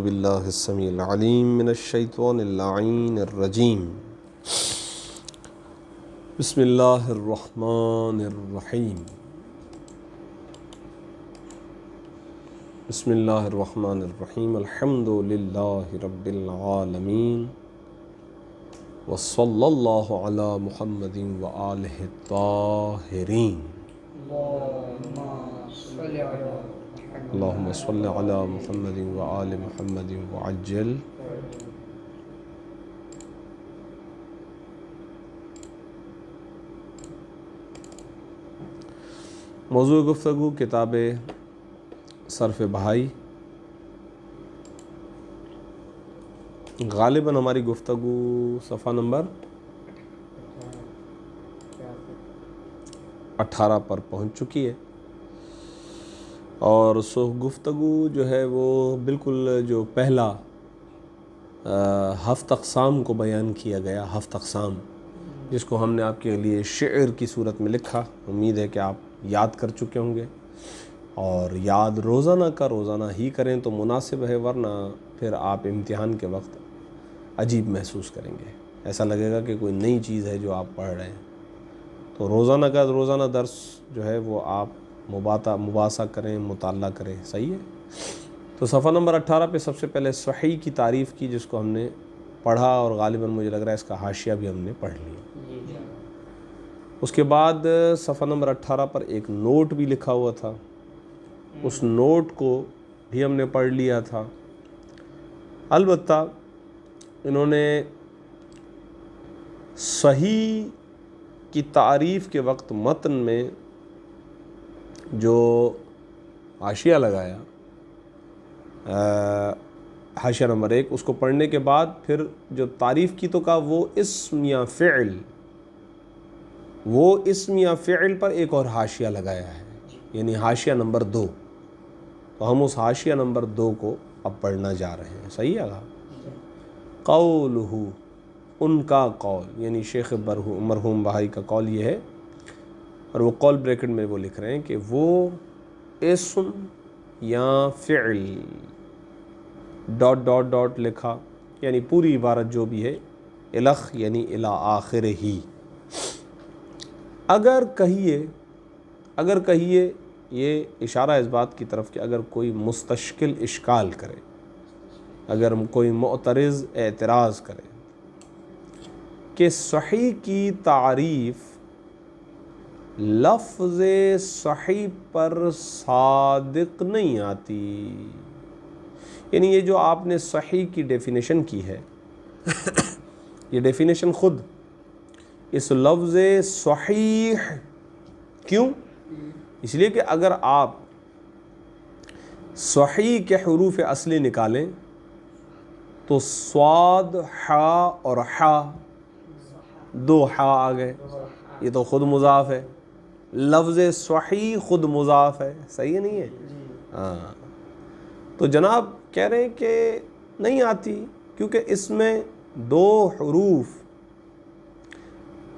औज़ुबिल्लाहिस्समीइल अलीम मिनश्शैतानिर लाईनिर रजीम। बिस्मिल्लाहिर्रहमानिर्रहीम। बिस्मिल्लाहिर्रहमानिर्रहीम। अल्हम्दुलिल्लाहि रब्बिल आलमीन वस्सल्लल्लाहु अला मुहम्मदिन व आलिहि ताहिरीन। अल्लाहुम्मा सल्लि अला मुहम्मदिन व आलि मुहम्मदिन व अज्जिल। मौज़ूअ गुफ्तगू किताब सर्फ़ बहाई। गालिबन हमारी गुफ्तगू सफ़ा नंबर 18 पर पहुंच चुकी है और सो गुफ्तगू जो है वो बिल्कुल जो पहला हफ़्त अक़साम को बयान किया गया, हफ़्त अक़साम जिसको हमने आपके लिए शेर की सूरत में लिखा। उम्मीद है कि आप याद कर चुके होंगे और याद रोज़ाना का रोज़ाना ही करें तो मुनासिब है, वरना फिर आप इम्तिहान के वक्त अजीब महसूस करेंगे, ऐसा लगेगा कि कोई नई चीज़ है जो आप पढ़ रहे हैं। तो रोज़ाना का रोज़ाना दर्स जो है वो आप मुबासा करें, मुताला करें, सही है। तो सफ़ा नंबर 18 पे सबसे पहले सही की तारीफ़ की, जिसको हमने पढ़ा और गालिबन मुझे लग रहा है इसका हाशिया भी हमने पढ़ लिया। उसके बाद सफ़ा नंबर 18 पर एक नोट भी लिखा हुआ था, उस नोट को भी हमने पढ़ लिया था। अलबत्ता इन्होंने सही की तारीफ़ के वक्त मतन में जो हाशिया लगाया, हाशिया नंबर 1, उसको पढ़ने के बाद फिर जो तारीफ़ की तो का वो इस्म या फ़िअल पर एक और हाशिया लगाया है, यानी हाशिया नंबर 2। तो हम उस हाशिया नंबर 2 को अब पढ़ना जा रहे हैं, सही है। क़ौलुहु, उनका कौल, यानी शेख मरहूम बहाई का कौल ये है, और वो कौल ब्रैकेट में वो लिख रहे हैं कि वो इस्म या फ़िअल डॉट डॉट डॉट लिखा, यानी पूरी इबारत जो भी है, इलख यानी इला आखिर ही। अगर कहिए ये इशारा इस बात की तरफ कि अगर कोई मुस्तश्किल इश्काल करे, अगर कोई मुअतरिज़ एतराज़ करे कि सही की तारीफ़ लफ्ज़ सही पर सादिक नहीं आती, यानी ये जो आपने सही की डेफिनेशन की है ये डेफिनेशन ख़ुद इस लफ्ज़ सहीह, क्यों? इसलिए कि अगर आप सही के हुरूफ असली निकालें तो स्वाद, हा और हा, 2 हा आ गए, ये तो ख़ुद मुज़ाफ़ है। लफ्ज़ सही ख़ुद मुज़ाफ़ है, सही है, नहीं है? हाँ, तो जनाब कह रहे हैं कि नहीं आती, क्योंकि इसमें 2 हुरूफ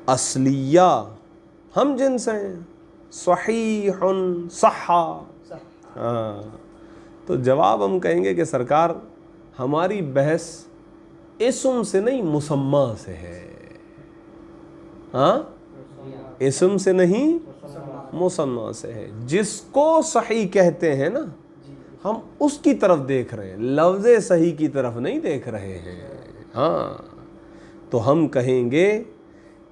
असलिया हम जिन्स हैं, सहीहुन, सहा। हाँ, तो जवाब हम कहेंगे कि सरकार हमारी बहस इस्म से नहीं मुसम्मा से है। हाँ, इस्म से नहीं मुसम्मा से है। जिसको सही कहते हैं ना, हम उसकी तरफ देख रहे हैं, लफ्ज़ सही की तरफ नहीं देख रहे हैं। हाँ, तो हम कहेंगे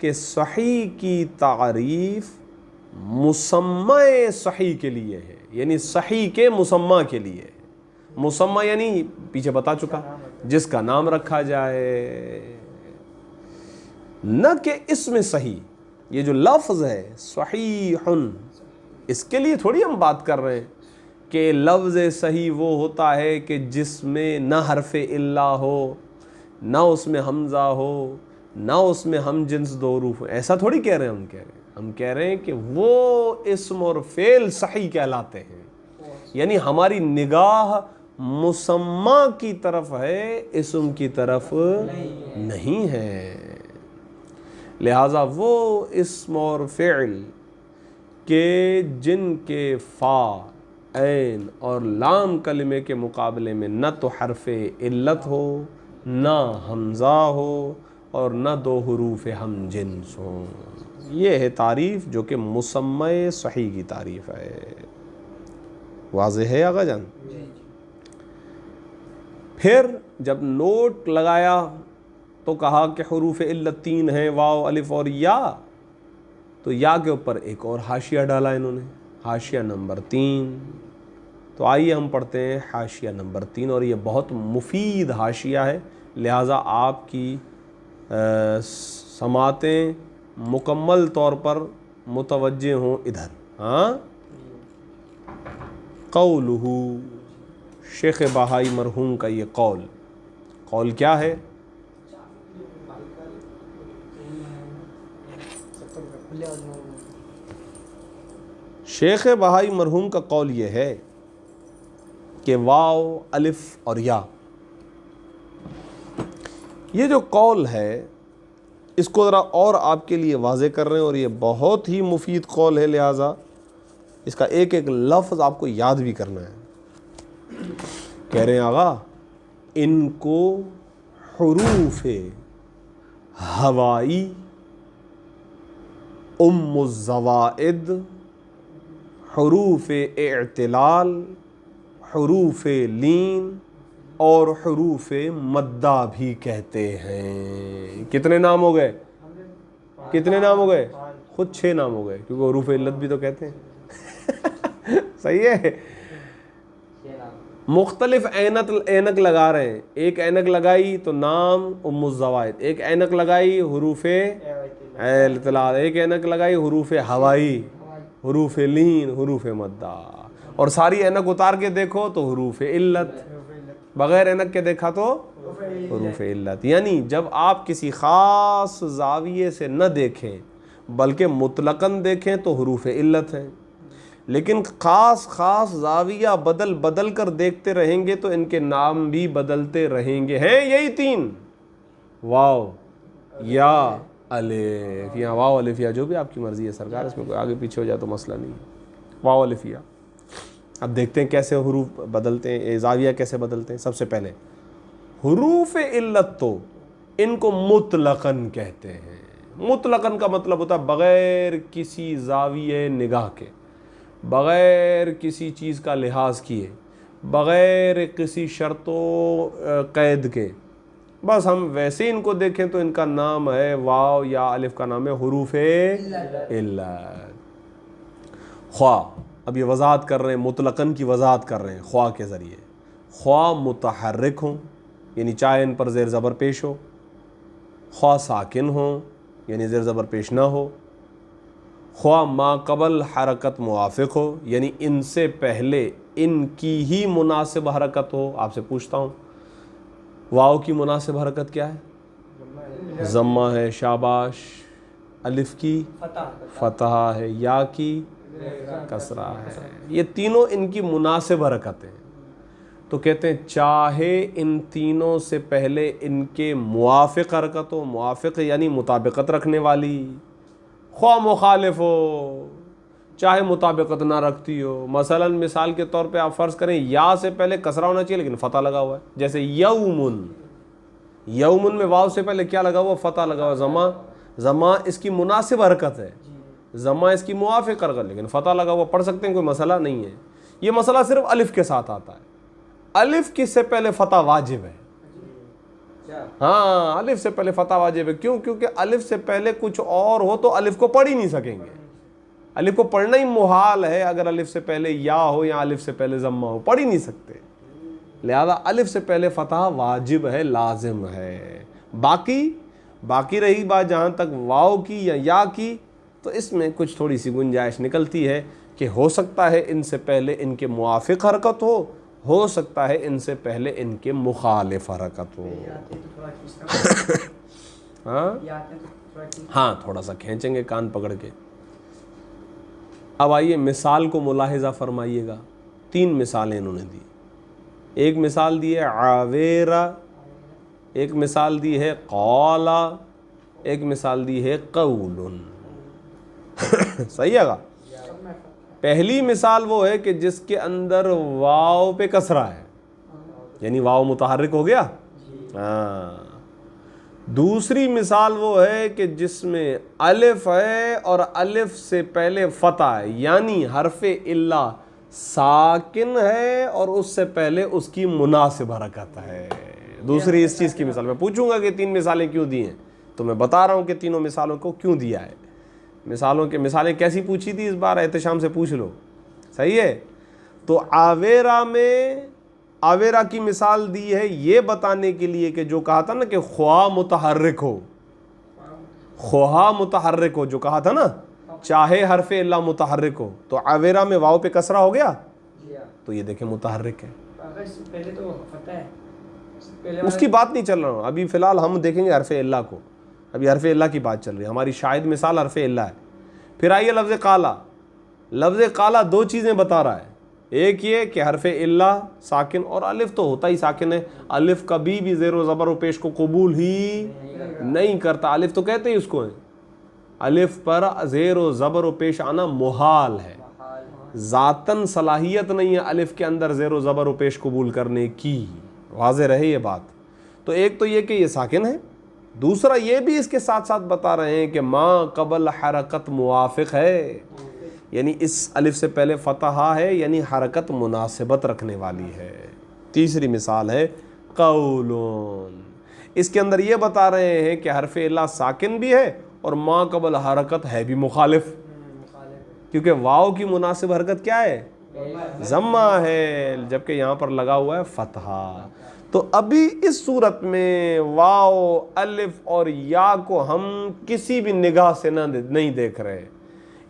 कि सही की तारीफ़ मुसम्मा सही के लिए है, यानी सही के मुसम्मा के लिए। मुसम्मा यानी पीछे बता चुका, जिसका नाम रखा जाए, न कि इसमें सही। ये जो लफ्ज़ है सहीहुन, इसके लिए थोड़ी हम बात कर रहे हैं कि लफ्ज़ सही वो होता है कि जिसमें न हरफ़ इल्ला हो, न उसमें हमज़ा हो, ना उसमें हम जिन्स 2 रूफ, ऐसा थोड़ी कह रहे हैं। हम कह रहे हैं कि वो इस्म और फ़ेल सही कहलाते हैं, यानी हमारी निगाह मुसम्मा की तरफ है, इस्म की तरफ नहीं है। लिहाजा वो इस्म और फ़ेल के जिनके फ़ा ऐन और लाम कलिमे के मुकाबले में न तो हरफ़े इल्लत हो, ना हमज़ा हो और न दो हुरूफ हम जिन्स हों। ये है तारीफ़ जो कि मुसम्मे सही की तारीफ़ है। वाज़ेह है आगा जान। फिर जब नोट लगाया तो कहा कि हुरूफ इल्लत 3 हैं, वाव अलिफ और या। तो या के ऊपर एक और हाशिया डाला इन्होंने, हाशिया नंबर 3। तो आइए हम पढ़ते हैं हाशिया नंबर 3, और ये बहुत मुफीद हाशिया है, लिहाजा आपकी समातें मुकम्मल तौर पर मुतवज्जे हों इधर। हाँ, कौलुहु, शेख बहाई मरहूम का ये कौल क्या है? शेख बहाई मरहूम का कौल ये है कि वाव अलिफ और या, ये जो कौल है इसको ज़रा और आपके लिए वाज़े कर रहे हैं, और ये बहुत ही मुफीद कौल है, लिहाजा इसका एक एक लफ्ज़ आपको याद भी करना है। कह रहे हैं आगा, इनको हुरूफ हवाई, उम्मुज़्ज़वाइद, हुरूफ इअ्तिलाल, हुरूफ लीन और हुरूफ मद्दा भी कहते हैं। कितने नाम हो गए? कितने नाम हो गए? खुद 6 नाम हो गए, क्योंकि हुरूफ इल्लत भी तो कहते हैं। सही है। मुख्तलिफ ऐनक लगा रहे हैं। एक ऐनक लगाई तो नाम उम्मुज़्ज़वाइद, एक ऐनक लगाई हुरूफ इल्तिलाल, एक ऐनक लगाई हुरूफ हवाई, हुरूफ लीन, हुरूफ मद्दा, और सारी ऐनक उतार के देखो तो हुरूफ इल्लत, बग़ैर ऐनक के देखा तो हुरूफ इल्लत। यानी जब आप किसी ख़ास ज़ाविये से न देखें बल्कि मुतलक़न देखें तो हुरूफ इल्लत है, लेकिन ख़ास ज़ाविया बदल बदल कर देखते रहेंगे तो इनके नाम भी बदलते रहेंगे। हैं यही 3, वाव या अलिफ, या वाव अलिफ या, जो भी आपकी मर्ज़ी है सरकार, इसमें कोई आगे पीछे हो जाए तो मसला नहीं है। वाव अलिफ या। अब देखते हैं कैसे हुरूफ बदलते हैं, ज़ाविया कैसे बदलते हैं। सबसे पहले हुरूफ इल्लत तो इनको मुतलक़न कहते हैं। मुतलक़न का मतलब होता है बग़ैर किसी ज़ाविये निगाह के, बग़ैर किसी चीज़ का लिहाज किए, बग़ैर किसी शर्तों क़ैद के, बस हम वैसे इनको देखें तो इनका नाम है वाव या अलिफ का नाम है हुरूफ इल्लत। ख्वा, अब ये वज़ाहत कर रहे हैं, मुतलक़न की वज़ाहत कर रहे हैं ख्वा के ज़रिए। ख्वा मुतहर्रिक हों, यानी चाहे इन पर ज़ेर ज़बर पेश हो, ख्वा साकिन हों, यानी ज़ेर ज़बर पेश ना हो, ख्वा मा कबल हरकत मुआफ़िक हो, यानी इनसे पहले इनकी ही मुनासिब हरकत हो। आपसे पूछता हूँ, वाव की मुनासिब हरकत क्या है? ज़म्मा है, शाबाश। अलिफ की फ़तह है, या की कसरा है। ये तीनों इनकी मुनासिब हरकतें हैं। तो कहते हैं चाहे इन तीनों से पहले इनके मुआफ़िक हरकत हो, मुआफ़िक यानी मुताबिकत रखने वाली, ख्वा मुखालिफ हो, चाहे मुताबिकत ना रखती हो। मसलन मिसाल के तौर पे आप फ़र्ज़ करें या से पहले कसरा होना चाहिए लेकिन फ़तह लगा हुआ है, जैसे यौमुन। यौमुन में वाव से पहले क्या लगा हुआ? फ़तह लगा हुआ। ज़मा, ज़मा इसकी मुनासिब हरकत है, ज़मा इसकी मुआफ़िक हरकत, लेकिन फ़तह लगा हुआ। पढ़ सकते हैं, कोई मसला नहीं है। ये मसला सिर्फ अलिफ के साथ आता है। अलिफ किससे पहले फ़तह वाजिब है। हाँ, अलिफ से पहले फ़तह वाजिब है। क्यों? क्योंकि अलिफ से पहले कुछ और हो तो अलिफ को पढ़ ही नहीं सकेंगे। अलिफ को पढ़ना ही मुहाल है। अगर अलिफ से पहले या हो या अलिफ से पहले ज़म्मा हो, पढ़ ही नहीं सकते। लिहाजा अलिफ से पहले फ़तह वाजिब है, लाजिम है। बाकी रही बात जहाँ तक वाव की या की, तो इसमें कुछ थोड़ी सी गुंजाइश निकलती है कि हो सकता है इनसे पहले इनके मुआफ़िक हरकत हो सकता है इनसे पहले इनके मुखालिफ हरकत हो। हाँ, थोड़ा सा खींचेंगे कान पकड़ के। अब आइए मिसाल को मुलाहिज़ा फरमाइएगा। 3 मिसालें इन्होंने दी। एक मिसाल दी है आवेरा, एक मिसाल दी है कौला, एक मिसाल दी है कौलुन। सही है? पहली मिसाल वो है कि जिसके अंदर वाव पे कसरा है, यानी वाव मुतहर्रिक हो गया। हाँ। दूसरी मिसाल वो है कि जिसमें अलिफ है और अलिफ से पहले फता है, यानी हरफे इल्ला साकिन है और उससे पहले उसकी मुनासिब हरकत है। दूसरी इस चीज़ की मिसाल मैं पूछूंगा कि 3 मिसालें क्यों दी हैं, तो मैं बता रहा हूँ कि तीनों मिसालों को क्यों दिया है। मिसालें कैसी पूछी थी इस बार, एहतशाम से पूछ लो, सही है। तो आवेरा में आवेरा की मिसाल दी है ये बताने के लिए कि जो कहा था ना कि ख्वा मुतहर्रिक हो, ख्वा मुतहर्रिक हो, जो कहा था ना, चाहे हरफे इल्ला मुतहर्रिक हो, तो आवेरा में वाव पे कसरा हो गया, तो ये देखें मुतहर्रिक है। पहले तो फतह है, उसकी बात नहीं चल रहा हूँ अभी, फिलहाल हम देखेंगे हरफे इल्ला को। अभी हरफे इल्ला की बात चल रही है, हमारी शायद मिसाल हरफे इल्ला है। फिर आइए लफ्ज़ काला। लफ्ज़ काला 2 चीज़ें बता रहा है। एक ये कि हरफे इल्ला साकिन, और अलिफ तो होता ही साकिन है, अलिफ कभी भी ज़ेर ज़बर व पेश को कबूल ही नहीं करता। अलिफ तो कहते ही उसको है, अलिफ पर ज़ेर ज़बर व पेश आना मुहाल है, ज़ातन सलाहियत नहीं है अलिफ के अंदर ज़ेर ज़बर व पेश कबूल करने की। वाज़े रहे ये बात। तो एक तो ये कि ये साकिन है, दूसरा ये भी इसके साथ साथ बता रहे हैं कि माँ कबल हरकत मुवाफ़िक़ है, यानी इस अलिफ से पहले फतहा है, यानी हरकत मुनासिबत रखने वाली है। तीसरी मिसाल है कौलुन। इसके अंदर ये बता रहे हैं कि हरफ इल्ला साकिन भी है और माँ कबल हरकत है भी मुखालिफ, क्योंकि वाव की मुनासिब हरकत क्या है, ज़म्मा है, जबकि यहाँ पर लगा हुआ है फतहा। तो अभी इस सूरत में वाव, अलिफ और या को हम किसी भी निगाह से नहीं देख रहे।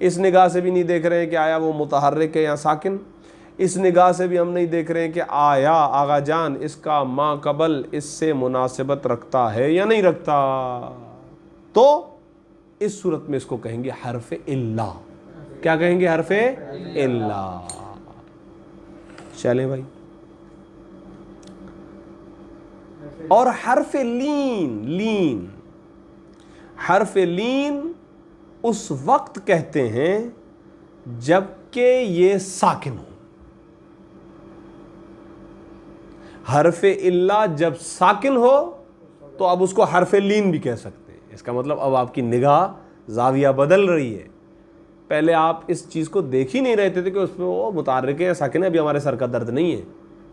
इस निगाह से भी नहीं देख रहे हैं कि आया वो मुतहर्रिक है या साकिन, इस निगाह से भी हम नहीं देख रहे हैं कि आया आगा जान इसका माँ कबल इससे मुनासिबत रखता है या नहीं रखता। तो इस सूरत में इसको कहेंगे हरफ इल्ला। क्या कहेंगे? हरफ इल्ला। चलें भाई। और हरफ लीन, हरफ लीन उस वक्त कहते हैं जबकि ये साकिन हो। हरफ इल्ला जब साकिन हो तो अब उसको हरफ लीन भी कह सकते हैं। इसका मतलब अब आपकी निगाह जाविया बदल रही है। पहले आप इस चीज़ को देख ही नहीं रहे थे कि उसमें वो मुतारिक है या साकिन है, अभी हमारे सर का दर्द नहीं है।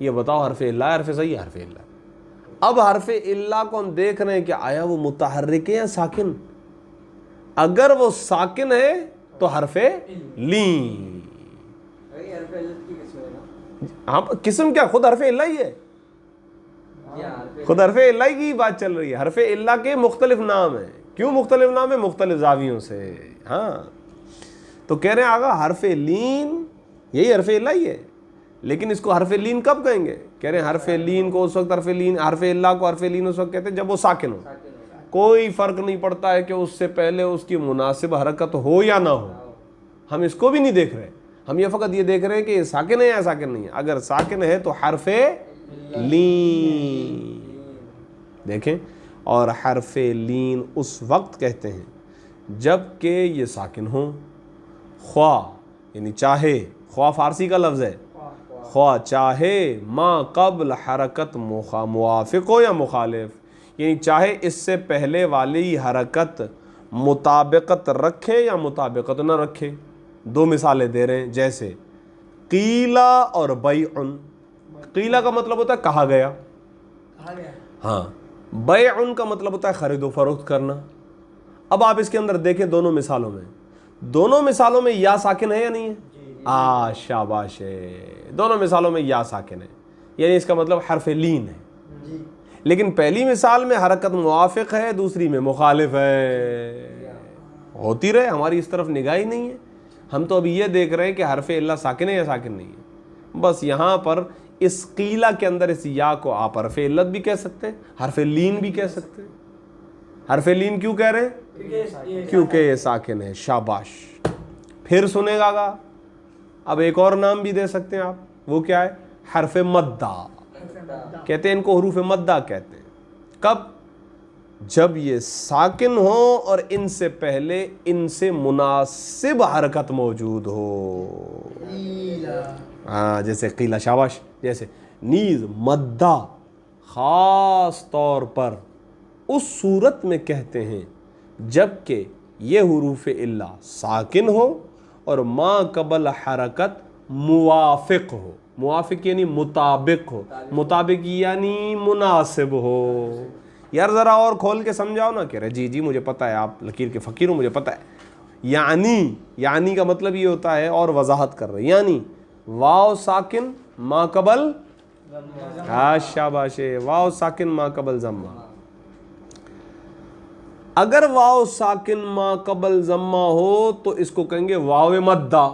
ये बताओ हरफ इल्ला हरफ सही है? हरफ इल्ला। अब हरफ इल्ला को हम देख रहे हैं कि आया वो मुतहर्रिक है या साकिन। अगर वो साकिन है तो हरफे लीन। हाँ, किस्म क्या, खुद हरफे इल्ला ही है, खुद हरफे इल्ला की बात चल रही है। हरफे इल्ला के मुख्तलिफ नाम है। क्यों मुख्तलिफ नाम है? मुख्तलिफ जावियों से। हाँ, तो कह रहे हैं आगा हरफे लीन यही हरफे इल्ला ही है, लेकिन इसको हरफे लीन कब कहेंगे? कह रहे हैं हरफे लीन को उस वक्त हरफे लीन, हरफे इल्ला को हरफे लीन उस वक्त कहते हैं जब वो साकिन हो। कोई फ़र्क नहीं पड़ता है कि उससे पहले उसकी मुनासिब हरकत हो या ना हो, हम इसको भी नहीं देख रहे। हम ये फ़कत ये देख रहे हैं कि ये साकिन है या साकिन नहीं है। अगर साकिन है तो हरफे लीन देखें। और हरफे लीन उस वक्त कहते हैं जबकि ये साकिन हो। ख्वा यानी चाहे, ख्वा फ़ारसी का लफ्ज़ है, ख्वा चाहे माँ कबल हरकत मुवाफ़िक़ हो या मुखालिफ, यानी चाहे इससे पहले वाली हरकत मुताबिकत रखे या मुताबिकत न रखे। 2 मिसालें दे रहे हैं, जैसे कीला और बैउन। कीला का मतलब होता है कहा गया, हाँ। बैउन का मतलब होता है खरीदो फरोख्त करना। अब आप इसके अंदर देखें दोनों मिसालों में या साकिन है या नहीं है? शाबाश है, दोनों मिसालों में या साकिन है, यानी इसका मतलब हरफ लीन है। लेकिन पहली मिसाल में हरकत मुवाफ़िक़ है, दूसरी में मुखालिफ है। होती रहे, हमारी इस तरफ निगाह ही नहीं है। हम तो अभी ये देख रहे हैं कि हरफ इल्ला साकिन है या साकिन नहीं है। बस यहाँ पर इस कीला के अंदर इस या को आप हरफ इल्लत भी कह सकते हैं, हरफ लीन भी कह सकते हैं। हरफ लीन क्यों कह रहे हैं? क्योंकि ये साकिन है। शाबाश। फिर सुनेगा गा, अब एक और नाम भी दे सकते हैं आप, वो क्या है? हरफ मद्दा कहते हैं इनको, हरूफ मद्दा कहते हैं। कब? जब ये साकिन हो और इनसे पहले इनसे मुनासिब हरकत मौजूद हो। हाँ, जैसे कीला, शाबाश, जैसे नीज मद्दा ख़ास तौर पर उस सूरत में कहते हैं जबकि ये हुरूफ इल्ला साकिन हो और मा कबल हरकत मुवाफिक हो। मुवाफिक यानी मुताबिक हो, मुताबिक यानी मुनासिब हो। यार ज़रा और खोल के समझाओ ना। कह रहे जी जी मुझे पता है, आप लकीर के फ़कीर हो, मुझे पता है। यानी का मतलब ये होता है, और वजाहत कर रहे, यानी वाव साकिन मा कबल, शाबाश, वाव साकिन मा कबल ज़म्मा। अगर वाव साकिन मा कबल ज़म्मा हो तो इसको कहेंगे वाव मद्दा।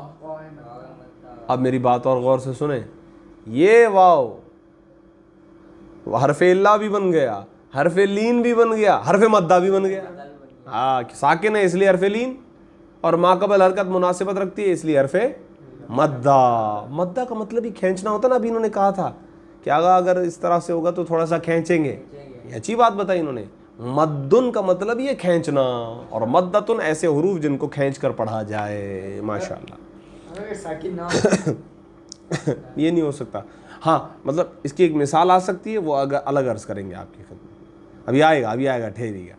अब मेरी बात और गौर से सुने, ये वाव हरफे इल्ला भी बन गया, हरफे लीन भी बन गया, हरफे मद्दा भी बन गया। हाँ, साकिन है इसलिए हरफे लीन, और माकबल हरकत मुनासिबत रखती है इसलिए हरफे मद्दा। मद्दा का मतलब ही खींचना होता ना। अभी इन्होंने कहा था कि अगर इस तरह से होगा तो थोड़ा सा खींचेंगे, ये अच्छी बात बताई इन्होंने। मद्दुन का मतलब ये खींचना, और मद्दतुन ऐसे हुरूफ जिनको खींच कर पढ़ा जाए। माशाअल्लाह। ये नहीं हो सकता। हाँ, मतलब इसकी एक मिसाल आ सकती है, वो अगर अलग अर्ज़ करेंगे आपकी खिदमत। अभी आएगा, ठहरिएगा,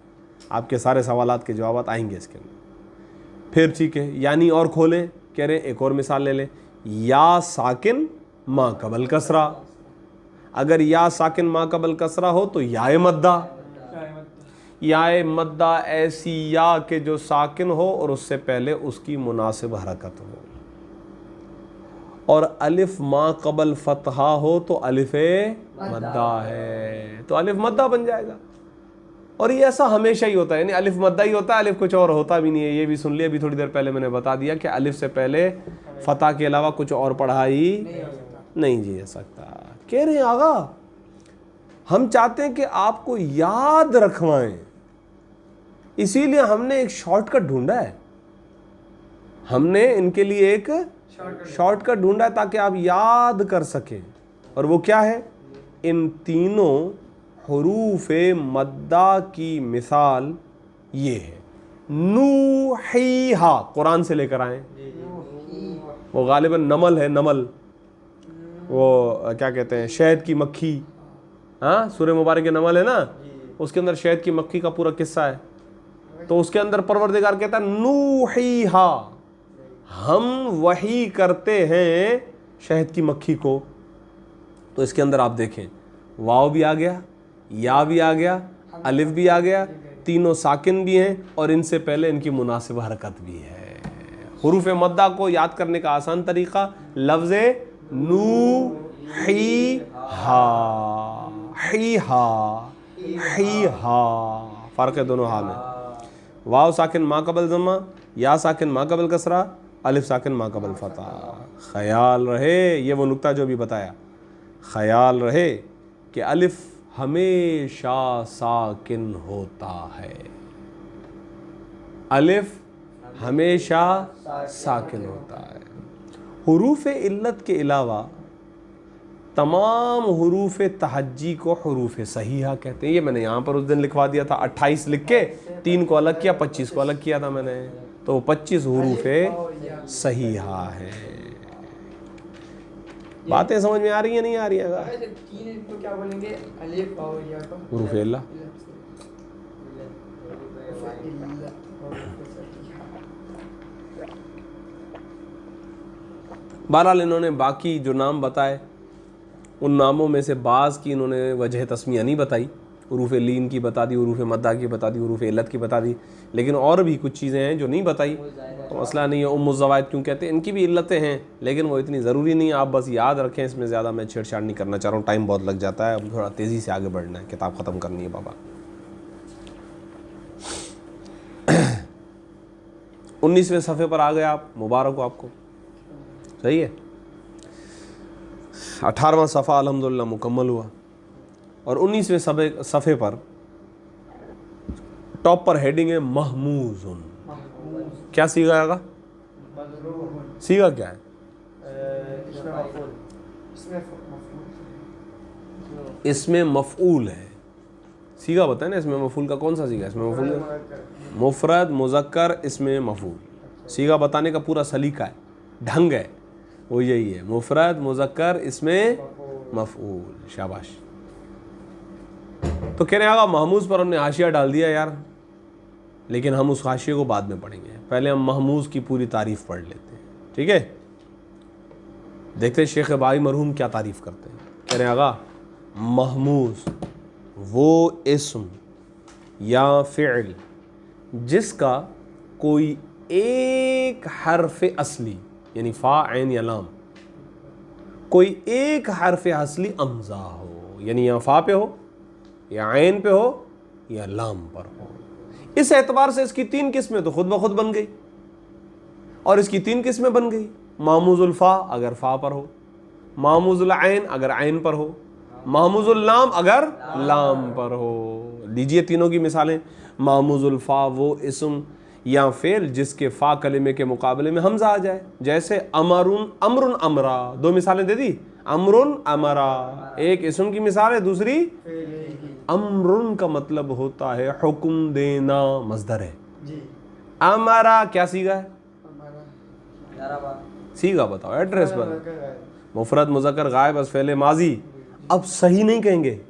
आपके सारे सवालात के जवाब आएंगे इसके अंदर। फिर ठीक है, यानी और खोलें, कह रहे हैं एक और मिसाल ले लें। या साकिन मा कबल कसरा, अगर या साकिन मा कबल कसरा हो तो याए मद्दा। याए मद्दा ऐसी या के जो साकिन हो और उससे पहले उसकी मुनासिब हरकत हो, और अलिफ मा कबल फतहा हो तो अलिफे मद्दा है, तो अलिफ मद्दा बन जाएगा। और ये ऐसा हमेशा ही होता है, यानी अलिफ मद्दा ही होता है, अलिफ कुछ और होता भी नहीं है। ये भी सुन लिया, अभी थोड़ी देर पहले मैंने बता दिया कि अलिफ से पहले फतह के अलावा कुछ और पढ़ाई नहीं जी सकता। कह रहे हैं आगा हम चाहते हैं कि आपको याद रखवाएं, इसीलिए हमने एक शॉर्टकट ढूंढा है। हमने इनके लिए एक शॉर्टकट ढूंढा है ताकि आप याद कर सकें। और वो क्या है? इन तीनों हुरूफ मद्दा की मिसाल ये है। नूहीहा कुरान से लेकर आए, वो गालिबन नमल है, नमल, वो क्या कहते हैं, शहद की मक्खी। हाँ, सूरह मुबारक के नमल है ना, उसके अंदर शहद की मक्खी का पूरा किस्सा है। तो उसके अंदर परवरदिगार कहता है नूहीहा, हम वही करते हैं शहद की मक्खी को। तो इसके अंदर आप देखें, वाव भी आ गया, या भी आ गया, अलिफ भी आ गया, तीनों साकिन भी हैं और इनसे पहले इनकी मुनासिब हरकत भी है। हुरूफ मद्दा को याद करने का आसान तरीका लफ्ज़ नूहीहा, हीहा, फ़र्क है दोनों हा में। वाव साकिन मा कबल ज़म्मा, या साकिन मा कबल कसरा, अलिफ साकिन मा कबल फतह। ख्याल रहे, ये वो नुक्ता जो भी बताया, ख्याल रहे कि अलिफ हमेशा साकिन होता है। अलिफ हमेशा साकिन होता है। हुरूफ इल्लत के अलावा तमाम हुरूफ तहज्जी को हुरूफ सहीहा कहते हैं। ये मैंने यहाँ पर उस दिन लिखवा दिया था, 28 लिख के 3 को अलग किया, 25 को अलग किया था मैंने, तो 25 हुरूफ सहीहा है। बातें समझ में आ रही है नहीं आ रही है? तो क्या बोलेंगे? अलिफ और या को हुरूफ इल्ला। बहरहाल इन्होंने बाकी जो नाम बताए उन नामों में से बाज़ की इन्होंने वजह तस्मिया नहीं बताई। हुरूफ लीन की बता दी, हुरूफ मद्दा की बता दी, हुरूफ इल्लत की बता दी, लेकिन और भी कुछ चीज़ें हैं जो नहीं बताई, तो मसला नहीं है। उम्मुज़ ज़वाइद क्यों कहते हैं, इनकी भी इल्लतें हैं लेकिन वो इतनी ज़रूरी नहीं है, आप बस याद रखें। इसमें ज़्यादा मैं छेड़छाड़ नहीं करना चाह रहा हूँ, टाइम बहुत लग जाता है। अब थोड़ा तेज़ी से आगे बढ़ना है, किताब ख़त्म करनी है बाबा। 19वें सफ़े पर आ गए आप, मुबारक हो आपको, सही है। 18वां सफ़ा अल्हम्दुलिल्लाह मुकम्मल हुआ और 19वें सफ़े पर टॉप पर हेडिंग है महमूज़ुन। क्या सीगा आएगा? सीगा क्या है? इसमें मफ़ऊल है। सीगा बताए ना, इसमें मफूल का कौन सा सीगा? इसमें मफूल का मुफरद मुज़क्कर इसमें मफूल, सीगा बताने का पूरा सलीका है, ढंग है, वो यही है, मुफरद मुज़क्कर इसमें मफूल। शाबाश। तो कह रहे आगा महमूज़ पर हमने हाशिया डाल दिया यार, लेकिन हम उस हाशिए को बाद में पढ़ेंगे, पहले हम महमूज़ की पूरी तारीफ़ पढ़ लेते हैं, ठीक है। देखते हैं शेख बाई मरहूम क्या तारीफ़ करते हैं। कह रहे आगा महमूज़ वो इस्म या फ़िअल जिसका कोई एक हर्फ असली यानी फ़ा ऐन या लाम, कोई एक हर्फ असली अमज़ा हो, यानी या फ़ा पे हो या ऐन पे हो या लाम पर हो। इस एतबार से इसकी 3 किस्में तो खुद ब खुद बन गई, और इसकी 3 किस्में बन गई, मामूज़ुल फ़ा अगर फ़ा पर हो, मामूज़ुल ऐन अगर ऐन पर हो, मामूज़ुल लाम अगर लाम पर हो। लीजिए तीनों की मिसालें। मामूज़ुल फ़ा वो इस्म या फ़ेल जिसके फ़ा कलिमे के मुकाबले में हमज़ा आ जाए, जैसे अमरुन अमरुन अमरा, 2 मिसालें दे दी, अमरुन अमरा एक इस्म की मिसाल है, दूसरी अमरुन का मतलब होता है हुक्म देना, मज़दर है। अमरा क्या सीगा है? सीगा बताओ एड्रेस पर, मुफरद मुज़क्कर गायब अस फ़ेल माजी। अब सही नहीं कहेंगे,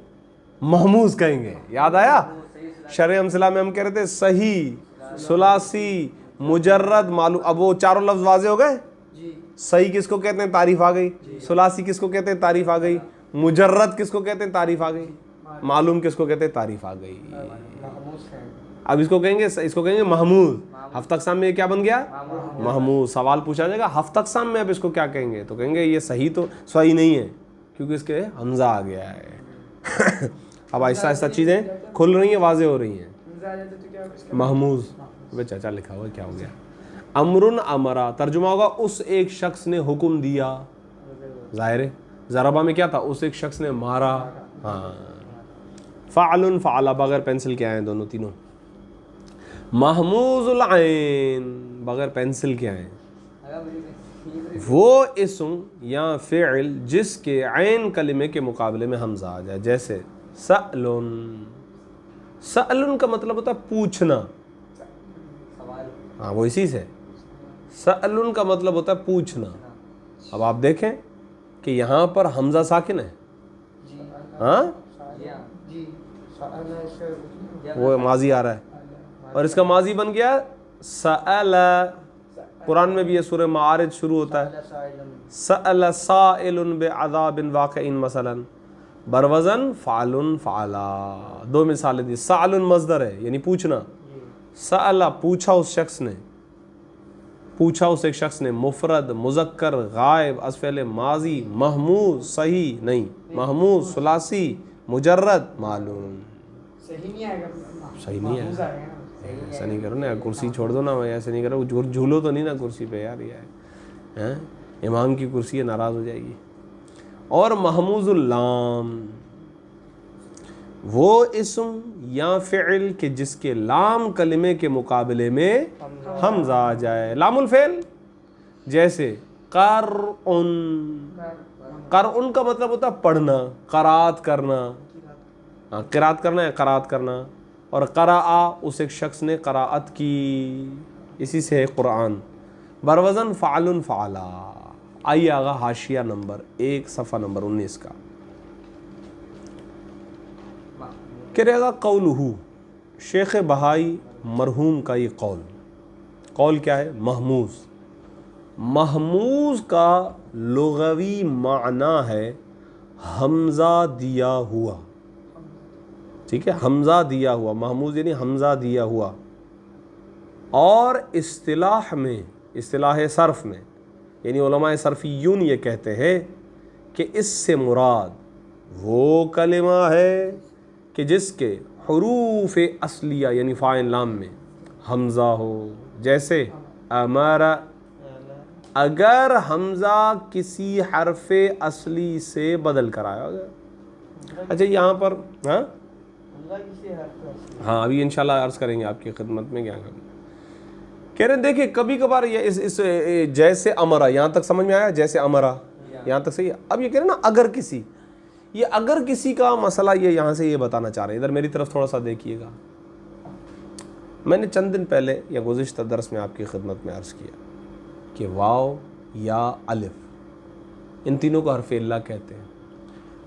महमूज़ कहेंगे। याद आया शरअ अमसला में हम कह रहे थे सही, सुलासी, मुजर्रद, मालूम। अब वो चारों लफ्ज़ वाज़े हो गए। सही किसको कहते हैं? तारीफ़ आ गई। सुलासी किसको कहते हैं? तारीफ़ आ गई। मुजर्रद किसको कहते हैं? तारीफ़ आ गई। मालूम किसको कहते हैं? तारीफ़ आ गई। अब इसको कहेंगे महमूद। हफ्तक़साम में क्या बन गया? महमूद। सवाल पूछा जाएगा हफ्तक़साम में अब इसको क्या कहेंगे, तो कहेंगे ये सही तो सही नहीं है क्योंकि इसके हमज़ा आ गया है। अब आहिस्ता आहिस्ता चीज़ें खुल रही हैं, वाज़े हो रही हैं। महमूज़ वे चाचा लिखा हुआ क्या हो गया? अमरुन अमरा तर्जुमा होगा उस एक शख्स ने हुक्म दिया। ज़ाहिर है ज़रबा में क्या था? उस एक शख्स ने मारा। हाँ, फ़अलुन फ़अला बगैर पेंसिल के आए हैं दोनों तीनों। महमूज़ुल ऐन बगैर पेंसिल के आए हैं। वो इस्म या फ़िअल जिसके ऐन कलिमे के मुकाबले में हमज़ा आ जाए, जैसे सअलुन। सअलुन का मतलब होता है पूछना। हाँ वो इसी से सअलुन का मतलब होता है पूछना। अब आप देखें कि यहाँ पर हमज़ा साकिन है। हाँ वो माजी आ रहा है और इसका माजी बन गया सअला। कुरान में भी ये सूरह मारिज शुरू होता है सअला साइलुन बिअज़ाबिन वाक़िइन मसलन बरवज़न फ़अलुन फ़अला। 2 मिसालें दी। सअलुन मज़दर है यानी पूछना, सअला पूछा उस शख्स ने, पूछा उस एक शख्स ने। मुफरद मुज़क्कर गायब असफ़ेल माजी महमूज़ सही नहीं, महमूज़ सुलासी मुजर्रद मालूम। सही नहीं आएगा, सही नहीं आएगा। ऐसा नहीं करो ना, कुर्सी छोड़ दो ना, ऐसे नहीं करो, झूलो तो नहीं ना कुर्सी पे यार, ये है इमाम की कुर्सी है, नाराज़ हो जाएगी। और महमूज़ुल लाम वो इस्म या फ़िअल के जिसके लाम कलिमे के मुकाबले में हमज़ा आ जाए। लामुल फ़ेल जैसे क़रउन। क़रउन का मतलब होता है पढ़ना, क़राअत करना। हाँ क़िराअत करना है, क़राअत करना। और क़राअ उस एक शख्स ने क़राअत की, इसी से है क़ुरआन। बरवज़न फ़अलुन फ़अला। आइए आगा हाशिया नंबर 1 सफ़ा नंबर 19 का कह रहेगा कौलुहु। शेख बहाई मरहूम का ये कौल क्या है? महमूज़। महमूज़ का लुग़वी माना है हमज़ा दिया हुआ। ठीक है, हमज़ा दिया हुआ, महमूज़ यानी हमज़ा दिया हुआ। और इस्तिलाह में, इस्तिलाह सर्फ़ में यानी उलमाए सर्फ़ियून ये कहते हैं कि इससे मुराद वो कलिमा है कि जिसके हुरूफ़ असलिया यानी फ़ाइल लाम में हमज़ा हो, जैसे अमरा। अगर हमज़ा किसी हरफ असली से बदल कर आया होगा। अच्छा यहाँ पर हाँ अभी इंशाल्लाह अर्ज़ करेंगे आपकी खिदमत में क्या करें। कह रहे देखिए कभी कभार ये इस जैसे अमरा यहाँ तक समझ में आया, जैसे अमरा यहाँ तक सही है। अब ये कह रहे ना अगर किसी, ये अगर किसी का मसला ये यहाँ से ये बताना चाह रहे हैं, इधर मेरी तरफ थोड़ा सा देखिएगा। मैंने चंद दिन पहले या गुज़िश्ता दर्स में आपकी खिदमत में अर्ज़ किया कि वाव या अलिफ इन तीनों को हरफ इल्ला कहते हैं,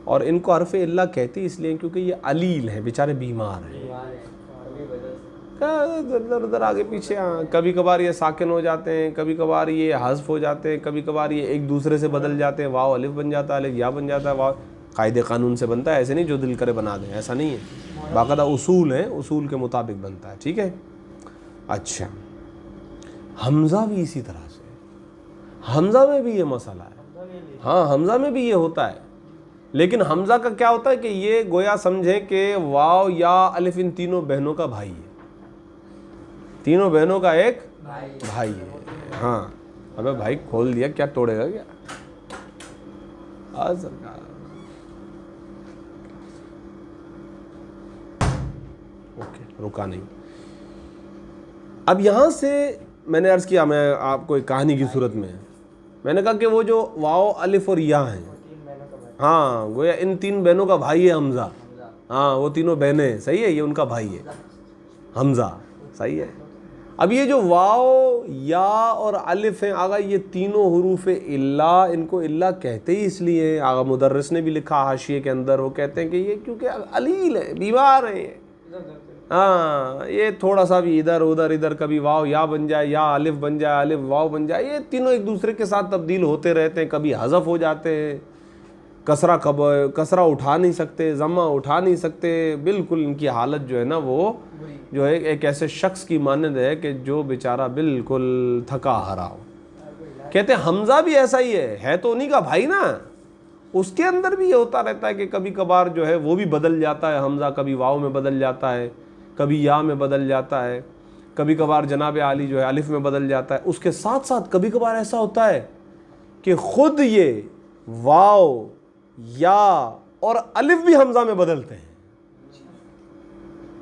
और इनको हरफ इल्ला कहते इसलिए क्योंकि ये अलील हैं, बेचारे बीमार हैं, इधर उधर आगे पीछे। कभी कभार ये साकिन हो जाते हैं, कभी कभार ये हज़्फ़ हो जाते हैं, कभी कभार ये एक दूसरे से बदल जाते हैं, वाव अलिफ बन जाता है, अलिफ या बन जाता है, वाव कायदे कानून से बनता है, ऐसे नहीं जो दिल करे बना दें, ऐसा नहीं है, बाकायदा उसूल है, उसूल के मुताबिक बनता है, ठीक है। अच्छा, हमज़ा भी इसी तरह से, हमज़ा में भी ये मसला है, हाँ हमज़ा में भी ये होता है, लेकिन हमज़ा का क्या होता है कि ये गोया समझें कि वाव या अलिफ इन तीनों बहनों का भाई है, तीनों बहनों का एक भाई है। हाँ, अबे भाई खोल दिया, क्या तोड़ेगा क्या? सरकार ओके, रुका नहीं। अब यहाँ से मैंने अर्ज़ किया, मैं आपको एक कहानी की सूरत में मैंने कहा कि वो जो वाव अलिफ और या हैं, हाँ गोया इन तीन बहनों का भाई है हमज़ा, हाँ वो तीनों बहनें, सही है, ये उनका भाई है हमज़ा, सही है। अब ये जो वाव या और अलिफ हैं आगा, ये तीनों हुरूफ इल्ला, इनको इल्ला कहते ही इसलिए, आगा मुदर्रिस ने भी लिखा हाशिए के अंदर, वो कहते हैं कि ये क्योंकि अलील है, बीमार है ये, हाँ ये थोड़ा सा भी इधर उधर, इधर कभी वाव या बन जाए, या अलिफ बन जाए, अलिफ वाव बन जाए, ये तीनों एक दूसरे के साथ तब्दील होते रहते हैं, कभी हज़फ हो जाते हैं, कसरा उठा नहीं सकते, ज़म्मा उठा नहीं सकते, बिल्कुल इनकी हालत जो है ना वो जो है एक ऐसे शख्स की मानद है कि जो बेचारा बिल्कुल थका हारा हो। कहते हैं हमज़ा भी ऐसा ही है तो उन्हीं का भाई ना, उसके अंदर भी ये होता रहता है कि कभी कभार जो है वो भी बदल जाता है, हमज़ा कभी वाव में बदल जाता है, कभी या में बदल जाता है, कभी कभार जनाब आली जो है अलिफ में बदल जाता है। उसके साथ साथ कभी कभार ऐसा होता है कि ख़ुद ये वाव या और अलिफ भी हमज़ा में बदलते हैं,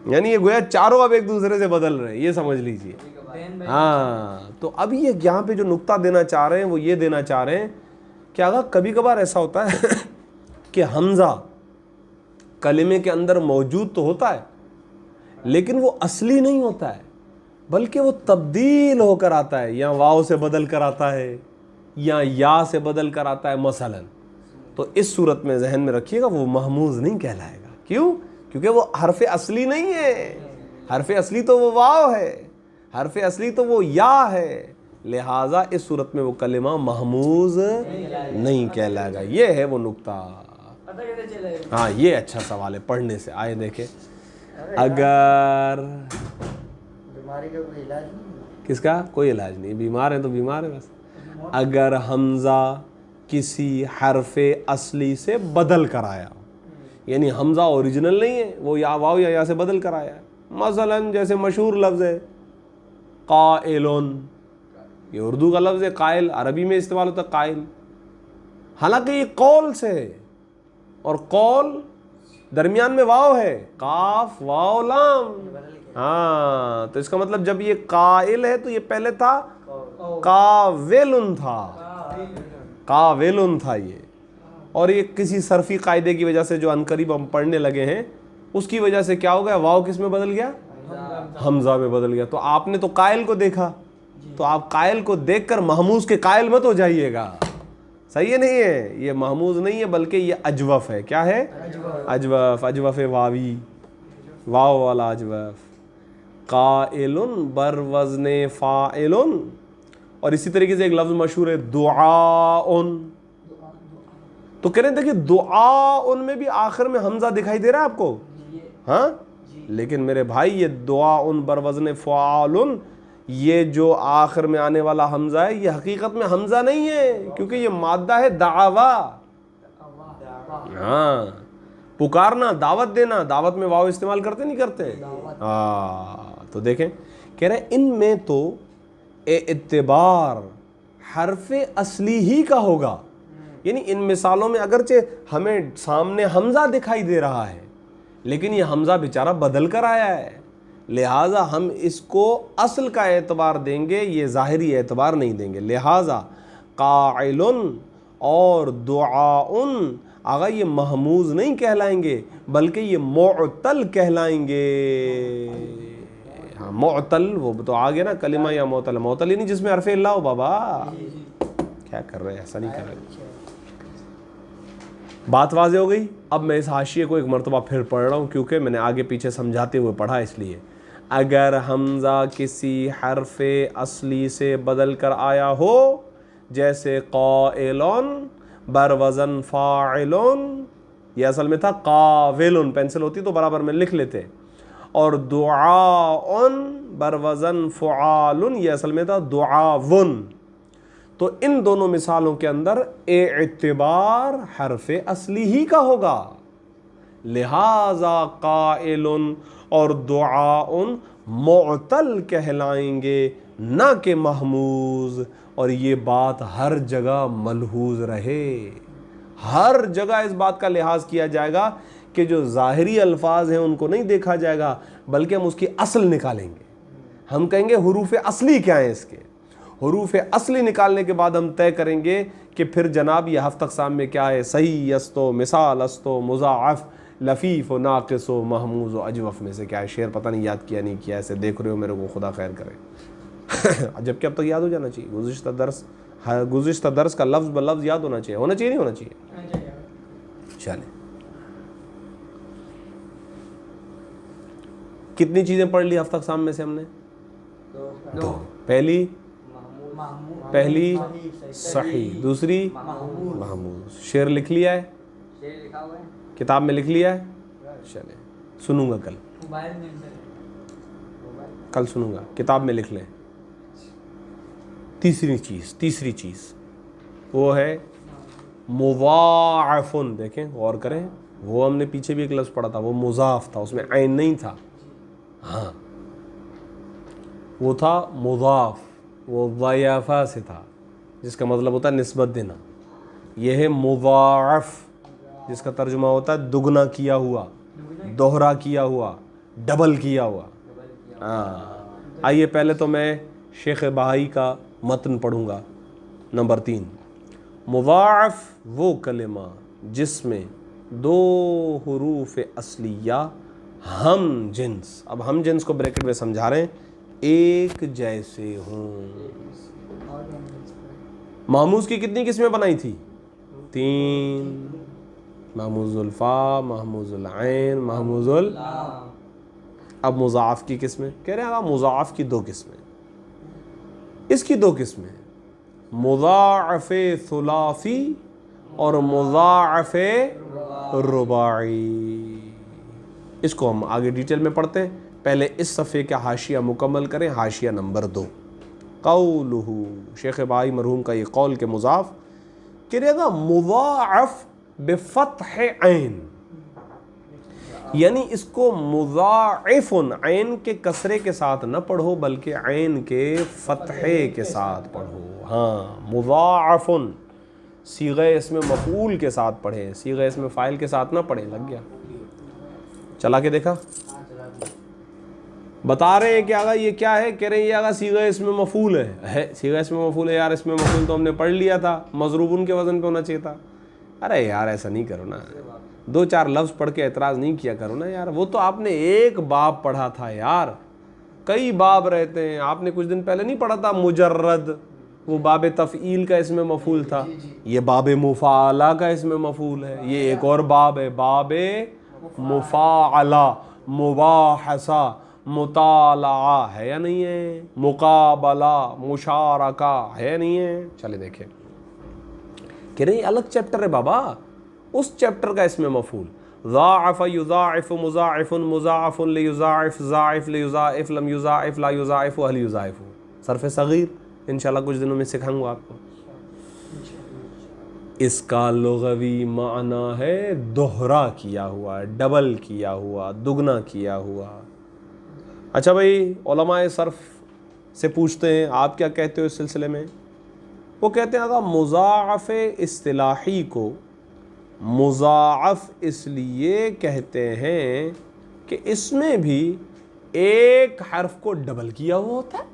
यानी ये गोया चारों अब एक दूसरे से बदल रहे हैं, ये समझ लीजिए। हाँ, तो अभी ये यहाँ पे जो नुक्ता देना चाह रहे हैं वो ये देना चाह रहे हैं कि अगर कभी कभार ऐसा होता है कि हमज़ा कलिमे के अंदर मौजूद तो होता है लेकिन वो असली नहीं होता है, बल्कि वो तब्दील होकर आता है, या वाव से बदल कर आता है या से बदल कर आता है मसलन। तो इस सूरत में जहन में रखिएगा वो महमूज़ नहीं कहलाएगा। क्यों? क्योंकि वो हरफ असली नहीं है, हरफ असली तो वो वाव है, हरफ असली तो वो या है, लिहाजा इस सूरत में वो कलिमा महमूज़ नहीं कहलाएगा। ये है वो नुक्ता। हाँ ये अच्छा सवाल है, पढ़ने से आए देखे। अगर बीमारी का कोई इलाज नहीं, किसका कोई इलाज नहीं, बीमार है तो बीमार है बस। अगर हमज़ा किसी हरफ असली से बदल कर आया, यानी हमज़ा ओरिजिनल नहीं है, वो या वाव या से बदल कर आया है। मसलन जैसे मशहूर लफ्ज़ है काइलुन, ये उर्दू का लफ्ज़ है, कायल अरबी में इस्तेमाल होता है कायल, हालांकि ये कौल से है और कौल दरमियान में वाव है, काफ वाव लाम। हाँ तो इसका मतलब जब ये काइल है तो ये पहले था कावेलुन था, कावेलुन था ये, और ये किसी सरफी कायदे की वजह से जो अनकरीब हम पढ़ने लगे हैं उसकी वजह से क्या हो गया, वाव किस में बदल गया, हमज़ा में बदल गया। तो आपने तो कायल को देखा, तो आप कायल को देखकर महमूज़ के कायल मत हो जाइएगा, सही है नहीं है, ये महमूज़ नहीं है बल्कि ये अजवफ है। क्या है? अजवफ, अजवफ वावी, वाव वाला अजवफ। काइलुन बर वज़ने फ़ाइलुन। और इसी तरीके से एक लफ्ज़ मशहूर है दुआउन, तो कह रहे हैं देखिए दुआउन में भी आखिर में हमज़ा दिखाई दे रहा है आपको, हाँ लेकिन मेरे भाई ये दुआउन बर वज़ने फ़ाइलुन, ये जो आखिर में आने वाला हमज़ा है ये हकीकत में हमज़ा नहीं है, क्योंकि ये मादा है दावा। हाँ पुकारना, दावत देना, दावत में वाव इस्तेमाल करते नहीं करते? हाँ तो देखें कह रहे हैं इनमें तो एतबार हरफ़े असली ही का होगा, यानी इन मिसालों में अगरचे हमें सामने हमज़ा दिखाई दे रहा है लेकिन ये हमज़ा बेचारा बदल कर आया है, लिहाजा हम इसको असल का एतबार देंगे, ये ज़ाहिरी एतबार नहीं देंगे। लिहाजा काइलुन और दुआउन आगा ये महमूज नहीं कहलाएंगे बल्कि ये मुअतल कहलाएंगे। हाँ मुअतल वो तो आ गया ना कलिमा या मुअतल, मुअतल ही नहीं जिसमें हरफ इल्ला हो। बाबा क्या कर रहे हैं, ऐसा नहीं कर रहे। बात वाज़ेह हो गई। अब मैं इस हाशिए को एक मरतबा फिर पढ़ रहा हूँ क्योंकि मैंने आगे पीछे समझाते हुए पढ़ा, इसलिए अगर हमज़ा किसी हरफ असली से बदल कर आया हो, जैसे क़ाइलुन बरवज़न फ़ाइलुन, ये असल में था क़ाविलुन, पेंसिल होती तो बराबर में लिख लेते, और दुआउन बरवज़न फ़ुआलुन, ये असल में था दुआवुन। तो इन दोनों मिसालों के अंदर एतिबार हरफ असली ही का होगा, लिहाजा क़ाइलुन और दुआउन मुअतल कहलाएंगे ना कि महमूज। और ये बात हर जगह मलहूज रहे, हर जगह इस बात का लिहाज किया जाएगा कि जो ज़ाहिरी अल्फाज हैं उनको नहीं देखा जाएगा बल्कि हम उसकी असल निकालेंगे। हम कहेंगे हुरूफ असली क्या है, इसके हुरूफ असली निकालने के बाद हम तय करेंगे कि फिर जनाब ये हफ्त अक़साम में क्या है, सही अस्तो, मिसाल अस्तो, मुज़ाअफ़, लफ़ीफ़ व नाक़िस व महमूज़ व अजवफ़ में से क्या है। शेर पता नहीं याद किया नहीं किया, ऐसे देख रहे हो मेरे को, खुदा खैर करे। जबकि अब तक याद हो जाना चाहिए, गुज़िश्ता दर्स का लफ्ज़ ब लफ्ज़ याद होना चाहिए, होना चाहिए नहीं होना चाहिए। चले, कितनी चीज़ें पढ़ ली हफ्त अक़साम में से हमने? दो। पहली सही, दूसरी महमूज। शेर लिख लिया है, किताब में लिख लिया है। चले सुनूंगा कल सुनूंगा, किताब में लिख लें। तीसरी चीज़ वो है मुज़ाअफ़ुन। देखें गौर करें, वो हमने पीछे भी एक लफ्ज़ पढ़ा था, वो मुज़ाफ़ था, उसमें ऐन नहीं था। हाँ वो था मुज़ाफ़, वो ज़याफ़ा से था, जिसका मतलब होता है निस्बत देना। यह है मुज़ाअफ़, जिसका तर्जुमा होता है दुगना किया हुआ, दोहरा किया हुआ, डबल किया हुआ। हाँ आइए पहले तो मैं शेख बहाई का मतन पढ़ूँगा। नंबर 3, मुज़ाअफ़ वो कलिमा जिसमें दो हुरूफ असलिया हम जिन्स, अब हम जिन्स को ब्रैकेट में समझा रहे हैं, एक जैसे हों। महमूज की कितनी किस्में बनाई थी? 3, महमूजुल फ़ा, महमूजुल ऐन, महमूजुल। अब मुज़ाअफ़ की किस्में कह रहे हैं, मुज़ाअफ़ की 2 किस्में, इसकी 2 किस्में, मुज़ाअफ़े सुलासी और मुज़ाअफ़े रुबाई। इसको हम आगे डिटेल में पढ़ते हैं, पहले इस सफ़े का हाशिया मुकम्मल करें। हाशिया नंबर 2, क़ौलुहु, शेख बाई मरहूम का ये कौल के मुज़ाफ़ करेगा मुज़ाअफ़ बिफ़त्ह ऐन, यानी इसको मुज़ाअफ़ुन ऐन के कसरे के साथ न पढ़ो बल्कि ऐन के फ़तहे के साथ पढ़ो। हाँ मुज़ाअफ़ुन सीग़े इसमें मफ़ूल के साथ पढ़े, सीग़े इसमें फ़ाइल के साथ ना पढ़े। लग गया? चला के देखा? बता रहे हैं कि आगा ये क्या है, कह रहे हैं ये आगा सीग़ा इसमें मफ़ूल है। सीग़ा इसमें मफ़ूल है यार, इसमें मफ़ूल तो हमने पढ़ लिया था, मज़रूबुन के वज़न पे होना चाहिए था। अरे यार ऐसा नहीं करो ना, 2-4 लफ्ज़ पढ़ के एतराज़ नहीं किया करो ना यार। वो तो आपने एक बाब पढ़ा था यार, कई बाब रहते हैं। आपने कुछ दिन पहले नहीं पढ़ा था मुजर्रद, वो बाब तफ़ईल का इसमें मफ़ूल था, ये बाब मुफ़ाअला का इसमें मफ़ूल है। ये एक और बाब है, बाब मुफ़ाअला, मुबाहसा, मुताला है या नहीं है, मुकाबला, मुशारका है नहीं है। चले देखें, कह रहे अलग चैप्टर है बाबा, उस चैप्टर का इसमें मफ़ूल ज़ाअफ़ युज़ाइफ़ मुज़ाइफ़ुन मुज़ाअफ़ुन लियुज़ाइफ़ ज़ाइफ़ लियुज़ाइफ़ लम युज़ाइफ़ ला युज़ाइफ़ हल युज़ाइफ़। सर्फ़ सग़ीर इंशाल्लाह कुछ दिनों में सिखाऊंगा आपको। इसका लुग़वी माना है दोहरा किया हुआ, डबल किया हुआ, दुगना किया हुआ। अच्छा भाई, उलमाए सर्फ़ से पूछते हैं आप क्या कहते हो इस सिलसिले में? वो कहते हैं अगर मुज़ाअफ़ इस्तिलाही को मुज़ाअफ़ इसलिए कहते हैं कि इसमें भी एक हर्फ को डबल किया हुआ होता है।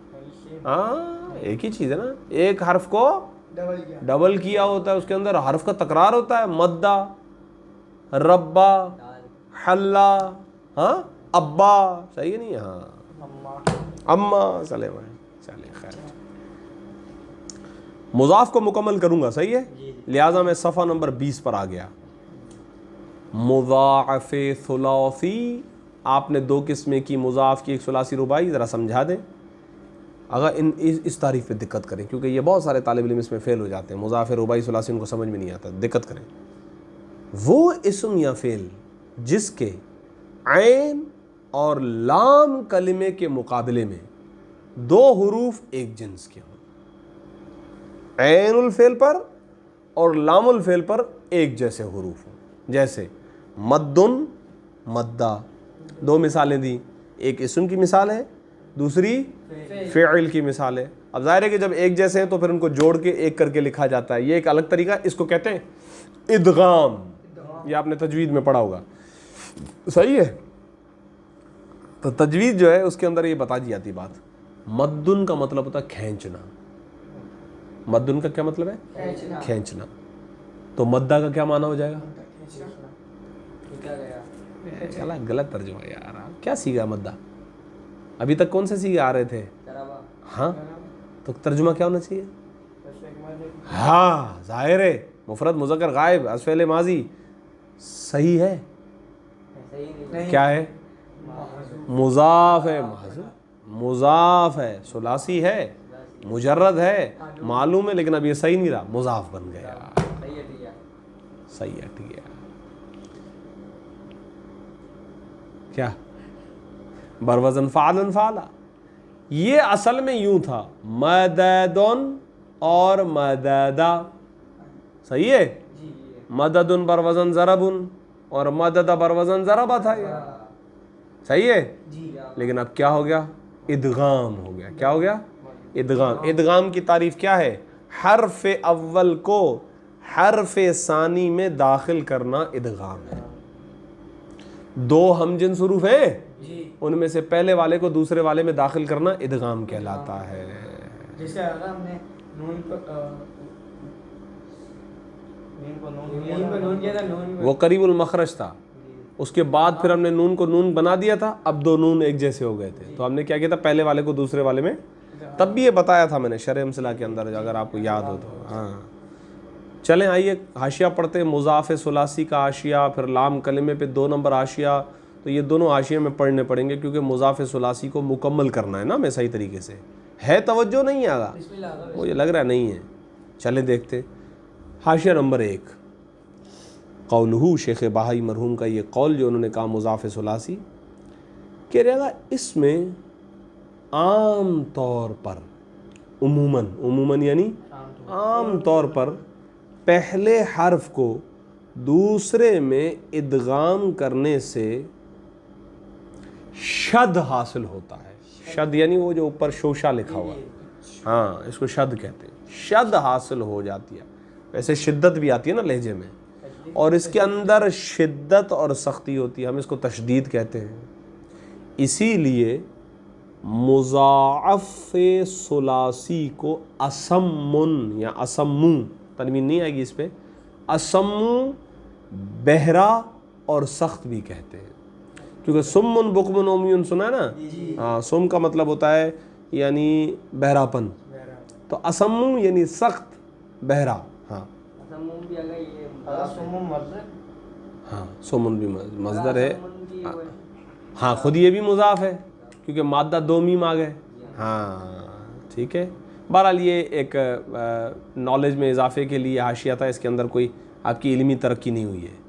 हाँ एक ही चीज़ है ना, एक हर्फ को डबल किया होता है, उसके अंदर हर्फ का तकरार होता है, मद्दा रब्बा, हल्ला, हाँ, अब्बा, सही है नहीं, हाँ, अम्मा, चले खैर। मुजाफ को मुकम्मल करूंगा, सही है, लिहाजा मैं सफ़ा नंबर 20 पर आ गया। मुज़ाफ़े सुलासी, आपने दो किस्में की, मुज़ाफ़ की एक सुलासी रुबाई, ज़रा समझा दें। अगर इस तारीफ़ पे दिक्कत करें, क्योंकि ये बहुत सारे तालिब इल्म इसमें फ़ेल हो जाते हैं। मुज़ाफ़े रुबाई सुलासी उनको समझ में नहीं आता, दिक्कत करें। वो इस्म या फ़ेल जिसके ऐन और लाम कलिमे के मुकाबले में दो हुरूफ एक जिन्स के हों, ऐनुल फ़ेल पर और लामुल फ़ेल पर एक जैसे हुरूफ हों। जैसे मद्दुन, मद्दा, दो मिसालें दी, एक इस्म की मिसाल है, दूसरी फ़िअल की मिसाल है। अब ज़ाहिर है कि जब एक जैसे हैं तो फिर उनको जोड़ के एक करके लिखा जाता है, ये एक अलग तरीका, इसको कहते हैं इदगाम। ये आपने तजवीद में पढ़ा होगा, सही है। तो तजवीद जो है उसके अंदर ये बता दी जाती बात। मद्दुन का मतलब होता है खींचना। मद्दुन का क्या मतलब है? खींचना। तो मद्दा का क्या माना हो जाएगा? गलत तर्जुमा यार, क्या सीखा मद्दा? अभी तक कौन से सीखे आ रहे थे? हाँ, तो तर्जुमा क्या होना चाहिए? हाँ, जाहिर है, मुफरद मुज़क्कर गायब, अस्फ़ेल माजी, सही है। क्या है? मुज़ाफ़ है, मुज़ाफ़ है, सुलासी है, मुजर्रद है, मालूम है, लेकिन अब ये सही नहीं रहा, मुज़ाफ़ बन गया। सही है, ठीक है। क्या? बरवज़न फ़ालन फ़ाला, ये असल में यूं था, मददुन और मददा, सही है। मददुन बरवज़न ज़रबुन और मददा बरवज़न ज़रबा था, ये सही है। लेकिन अब क्या हो गया? इदगाम हो गया। क्या हो गया? इदगाम। इदगाम की तारीफ क्या है? हर्फ अव्वल को हर्फ सानी में दाखिल करना इदगाम है। दो हमजिन्स हुरूफ हैं, उनमें से पहले वाले को दूसरे वाले में दाखिल करना इदगाम कहलाता है। जैसे अगर हमने नून किया था, वो करीबुल मखरज था, उसके बाद फिर हमने नून को नून बना दिया था, अब दो नून एक जैसे हो गए थे। तो हमने क्या किया था? पहले वाले को दूसरे वाले में, तब भी ये बताया था मैंने शरह अमसला के अंदर, अगर आपको याद हो तो। हाँ, चलें आइए हाशिया पढ़ते हैं। मुज़ाफ़े सुलासी का हाशिया, फिर लाम कलिमे पे 2 नंबर हाशिया। तो ये दोनों हाशिए में पढ़ने पड़ेंगे, क्योंकि मुज़ाफ़े सुलासी को मुकम्मल करना है ना मैं सही तरीके से। है तवज्जो नहीं आगा, मुझे लग रहा नहीं है। चलें देखते। हाशिया नंबर 1, कौलहू, शेख बहाई मरहूम का ये कौल जो उन्होंने कहा मुज़ाफ़े सुलासी, कह रहेगा इसमें आम तौर पर, उमूमन यानी आम तौर पर पहले हर्फ को दूसरे में इदगाम करने से शद हासिल होता है। शद यानी वो जो ऊपर शोशा लिखा हुआ, हाँ, इसको शद कहते हैं। शद हासिल हो जाती है। वैसे शिद्दत भी आती है ना लहजे में, और इसके अंदर शिद्दत और सख्ती होती है, हम इसको तशदीद कहते हैं। इसीलिए मुज़ाफ़े सुलासी को असम्मुन या असम्मू, तनवीन नहीं आएगी इस पर, असम्मू, बहरा और सख्त भी कहते हैं। क्योंकि सुम्मुन बुकमुन उम्युन सुना है ना, हाँ, सुम का मतलब होता है यानी बहरापन, तो असम्मू यानी सख्त, बहरा। हाँ, हाँ, सुमुन भी मज़दर है। हाँ, खुद ये भी मुज़ाफ़ है, क्योंकि मादा दो मीम आ गए। हाँ, ठीक है। बहरहाल ये एक नॉलेज में इजाफे के लिए हाशिया था, इसके अंदर कोई आपकी इल्मी तरक्की नहीं हुई है।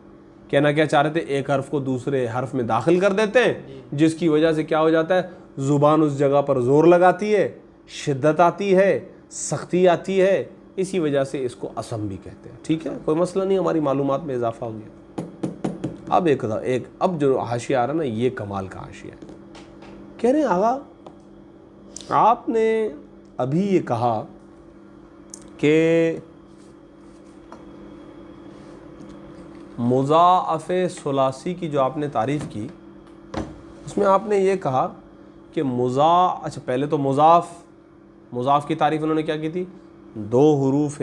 कहना क्या चाह रहे थे? एक हर्फ को दूसरे हर्फ में दाखिल कर देते हैं, जिसकी वजह से क्या हो जाता है? ज़ुबान उस जगह पर ज़ोर लगाती है, शिद्दत आती है, सख्ती आती है, इसी वजह से इसको असम भी कहते हैं। ठीक है, कोई मसला नहीं, हमारी मालूमात में इजाफा हो गया। अब एक अब जो हाशिया आ रहा है ना, ये कमाल का हाशिया है। कह रहे हैं आगा, आपने अभी ये कहा कि मुज़ाफ़े सुलासी की जो आपने तारीफ़ की, उसमें आपने ये कहा कि अच्छा, पहले तो मुज़ाफ़ की तारीफ़ उन्होंने क्या की थी? दो हुरूफ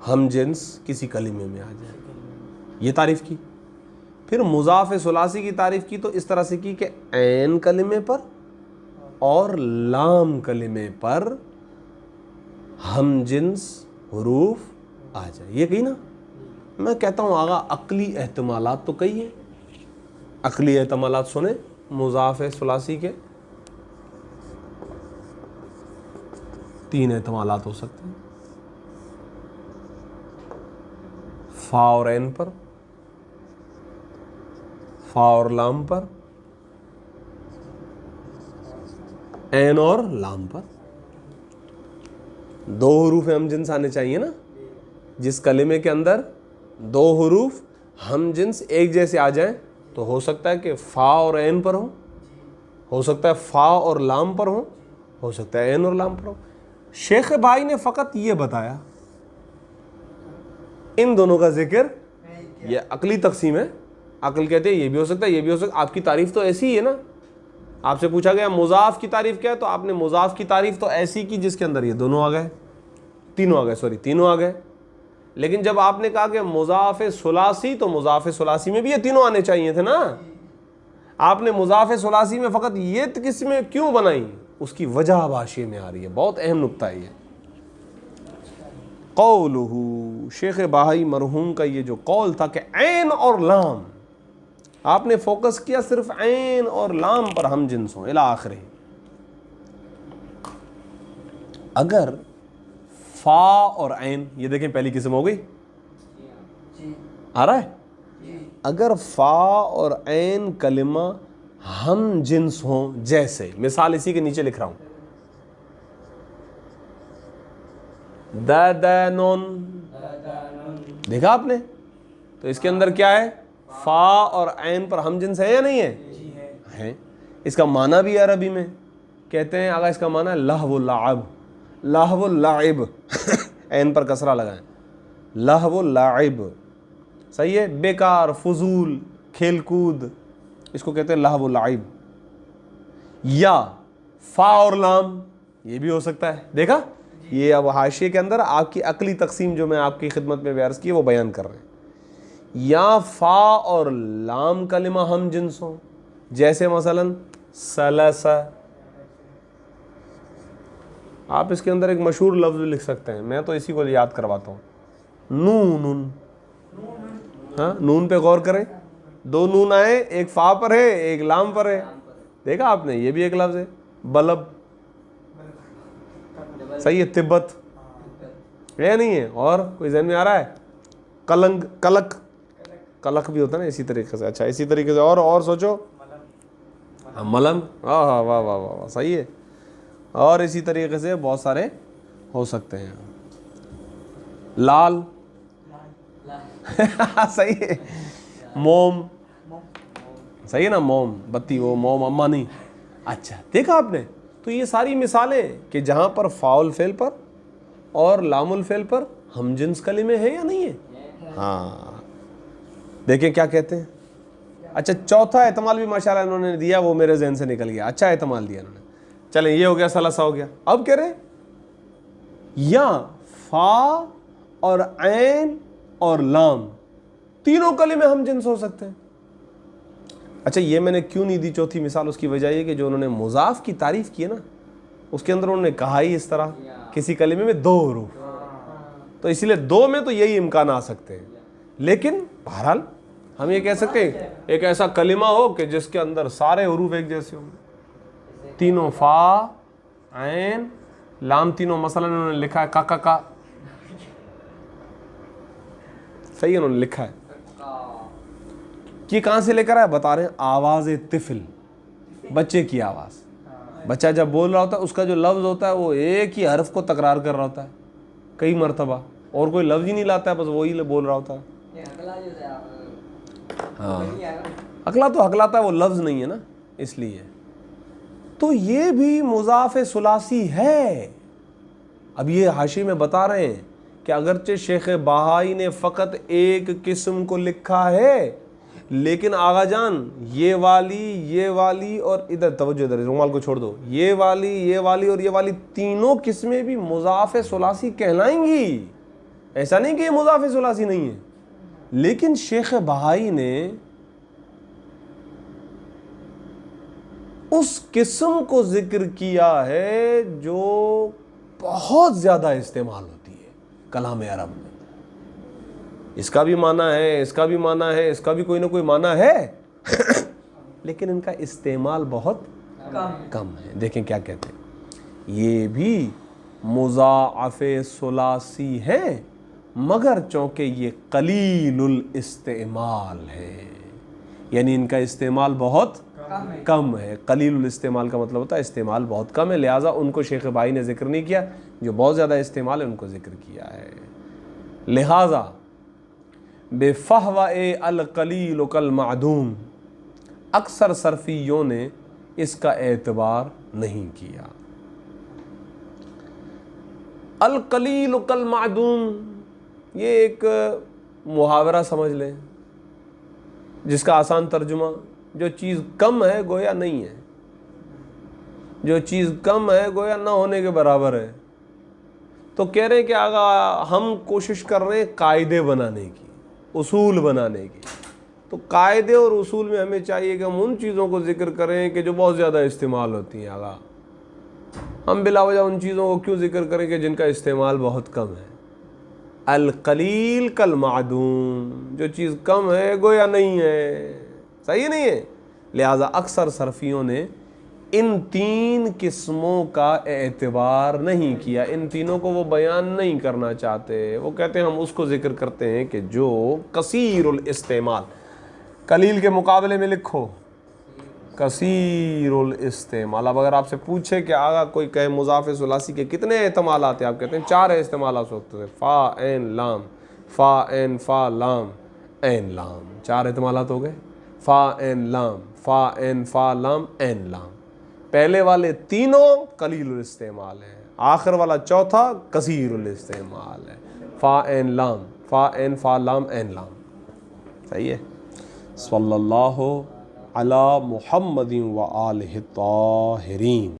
हम जिन्स किसी कलिमे में आ जाए, ये तारीफ़ की। फिर मुज़ाफ़ सुलासी की तारीफ़ की तो इस तरह से की कि ऐन कलिमे पर और लाम कलिमे पर हम जिन्स हुरूफ आ जाए, ये कही ना। मैं कहता हूँ आगा अक्ली एहतमालात तो कही है, अक्ली एहतमालात सुने मुज़ाफ़ सुलासी के 3 एहतमालात हो सकते हैं, फ़ा और ऐन पर, फ़ा और लाम पर, ऐन और लाम पर। 2 हरूफ हम जिन्स आने चाहिए ना, जिस कलिमे के अंदर 2 हरूफ हम जिन्स एक जैसे आ जाएं तो हो सकता है कि फ़ा और ऐन पर हो सकता है फ़ा और लाम पर हो सकता है ऐन और लाम पर हो। शेख भाई ने फ़कत ये बताया इन दोनों का जिक्र, ये अकली तकसीम है। अकल कहते हैं ये भी हो सकता है, ये भी हो सकता है। आपकी तारीफ़ तो ऐसी ही है ना, आपसे पूछा गया मुज़ाफ़ की तारीफ़ क्या है, तो आपने मुज़ाफ़ की तारीफ़ तो ऐसी की जिसके अंदर ये दोनों आ गए, तीनों आ गए। लेकिन जब आपने कहा कि मुज़ाफ़ सुलासी, तो मुज़ाफ़ सुलासी में भी ये तीनों आने चाहिए थे ना। आपने मुज़ाफ़ सुलासी में फ़कत ये किस्में क्यों बनाई, उसकी वजह अब हाशिए में आ रही है। बहुत अहम नुक्ता है ये। कौलुहु, शेख बहाई मरहूम का ये जो कौल था कि ऐन और लाम, आपने फोकस किया सिर्फ ऐन और लाम पर हम जिन्स हों इला आखिर। अगर फ़ा और ऐन, ये देखें पहली किस्म हो गई, आ रहा है। अगर फ़ा और ऐन कलिमा हम जिन्स हों, जैसे मिसाल इसी के नीचे लिख रहा हूं, दादानुन, देखा आपने, तो इसके अंदर क्या है, फ़ा और ऐन पर हम जिन्स है या नहीं है? इसका माना भी अरबी में कहते हैं, अगर इसका माना लहवुल लाइब, लहवुल लाइब ऐन पर कसरा लगाएं, लहवुल लाइब, सही है, बेकार, फजूल, खेलकूद, इसको कहते हैं लहवुल लाइब। या फ़ा और लाम, ये भी हो सकता है। देखा, ये अब हाशिए के अंदर आपकी अकली तकसीम जो मैं आपकी खिदमत में अर्ज़ की है वो बयान कर रहे हैं। या फ़ा और लाम कलिमा हम जिन्स हों, जैसे मसलन सलसा, आप इसके अंदर एक मशहूर लफ्ज़ लिख सकते हैं, मैं तो इसी को याद करवाता हूँ, नून। हाँ, नून पे गौर करें, 2 नून आए, एक फ़ा पर है, एक लाम पर है। देखा आपने, ये भी एक लफ्ज़ है। बलब, सही है, तिब्बत है नहीं है? और कोई ज़हन में आ रहा है? कलंग, कलक, कलक भी होता है ना इसी तरीके से। अच्छा, इसी तरीके से और सोचो, मलम, वाह वाह वाह वाह वाह, सही है। और इसी तरीके से बहुत सारे हो सकते हैं। लाल सही है। मोम, सही है ना, मोम बत्ती, वो मोम अम्मा नहीं। अच्छा, देखा आपने, तो ये सारी मिसालें कि जहाँ पर फ़ाउल फेल पर और लामुल फेल पर हम जिन्स कलिमे हैं या नहीं है। हाँ, देखें क्या कहते हैं। अच्छा, चौथा एहतमाल भी माशाल्लाह इन्होंने दिया, वो मेरे जहन से निकल गया। अच्छा एहतमाल दिया इन्होंने। चलें, ये हो गया, सलसा हो गया। अब कह रहे या फ़ा और ऐन और लाम तीनों कलिमे हम जिन्स हो सकते हैं। अच्छा, ये मैंने क्यों नहीं दी चौथी मिसाल, उसकी वजह ये कि जो उन्होंने मुज़ाफ़ की तारीफ़ की है ना, उसके अंदर उन्होंने कहा ही इस तरह, किसी कलिमे में 2 हरूफ, तो इसीलिए 2 में तो यही इम्कान आ सकते हैं। लेकिन बहरहाल हम ये कह सकते हैं एक ऐसा कलिमा हो कि जिसके अंदर सारे हरूफ एक जैसे होंगे, तीनों फ़ा ऐन लाम, तीनों मसलन उन्होंने लिखा है का सही है, उन्होंने लिखा है। कि कहाँ से लेकर आया, बता रहे हैं, आवाज़ तिफिल, बच्चे की आवाज़। बच्चा जब बोल रहा होता है, उसका जो लफ्ज़ होता है वो एक ही हर्फ को तकरार कर रहा होता है कई मरतबा, और कोई लफ्ज़ ही नहीं लाता है, बस वही बोल रहा होता है। हाँ, अकला तो हकलाता है, वो लफ्ज़ नहीं है ना, इसलिए। तो ये भी मुज़ाफ़ सुलासी है। अब ये हाशी में बता रहे हैं कि अगरचे शेख बहाई ने फ़कत एक किस्म को लिखा है, लेकिन आगा जान ये वाली और इधर तवज्जो, इधर रुमाल को छोड़ दो, ये वाली और ये वाली तीनों किस्में भी मुज़ाफ़ सुलासी कहलाएंगी। ऐसा नहीं कि ये मुज़ाफ़ सुलासी नहीं है, लेकिन शेख बहाई ने उस किस्म को जिक्र किया है जो बहुत ज़्यादा इस्तेमाल होती है कलाम अरब में। इसका भी माना है, इसका भी माना है, इसका भी कोई ना कोई माना है लेकिन इनका इस्तेमाल बहुत कम है। देखें क्या कहते हैं, ये भी मुज़ाअफ़े सुलासी हैं मगर चूँकि ये कलीलुल इस्तेमाल है, यानी इनका इस्तेमाल बहुत कम है। कलीलुल इस्तेमाल का मतलब होता है इस्तेमाल बहुत कम है, लिहाजा उनको शेख भाई ने जिक्र नहीं किया। जो बहुत ज़्यादा इस्तेमाल है उनको जिक्र किया है। लिहाजा बेफ़हवा अल कलील कल मादूम, अक्सर सरफियों ने इसका एतबार नहीं किया। अल कलील कल मादूम ये एक मुहावरा समझ लें जिसका आसान तर्जुमा, जो चीज़ कम है गोया नहीं है, जो चीज़ कम है गोया ना होने के बराबर है। तो कह रहे हैं कि आगा हम कोशिश कर रहे हैं कायदे बनाने की, उसूल बनाने की। तो कायदे और उसूल में हमें चाहिए कि हम उन चीज़ों को जिक्र करें कि जो बहुत ज़्यादा इस्तेमाल होती हैं। आगा हम बिला वजह उन चीज़ों को क्यों जिक्र करें कि जिनका इस्तेमाल बहुत कम है। अल कलील कल मादूम, जो चीज़ कम है गोया नहीं है, सही नहीं है। लिहाजा अक्सर सरफियों ने इन तीन किस्मों का एतबार नहीं किया, इन तीनों को वो बयान नहीं करना चाहते। वो कहते हैं हम उसको जिक्र करते हैं कि जो कसीरुल इस्तेमाल, कलील के मुकाबले में लिखो कसीरुल इस्तेमाल। अब अगर आपसे पूछे कि आगा कोई कहे मुज़ाफ़े सुलासी के कितने इस्तेमाल आते हैं, आप कहते हैं 4 इस्तेमाल हो सकते हैं, फ़ा एन लाम, फ़ा एन फ़ा लाम एन लाम। 4 इस्तेमाल हो गए, फ़ा एन लाम, फ़ा एन फ़ा लाम एन लाम। पहले वाले तीनों कलीलुल इस्तेमाल है, आखिर वाला चौथा कसीरुल इस्तेमाल है। फ़ा एन लाम, फ़ा एन फ़ा लाम एन लाम। सही है। सल्लल्लाहु अला मुहम्मदिन व आलिहि ताहिरीन।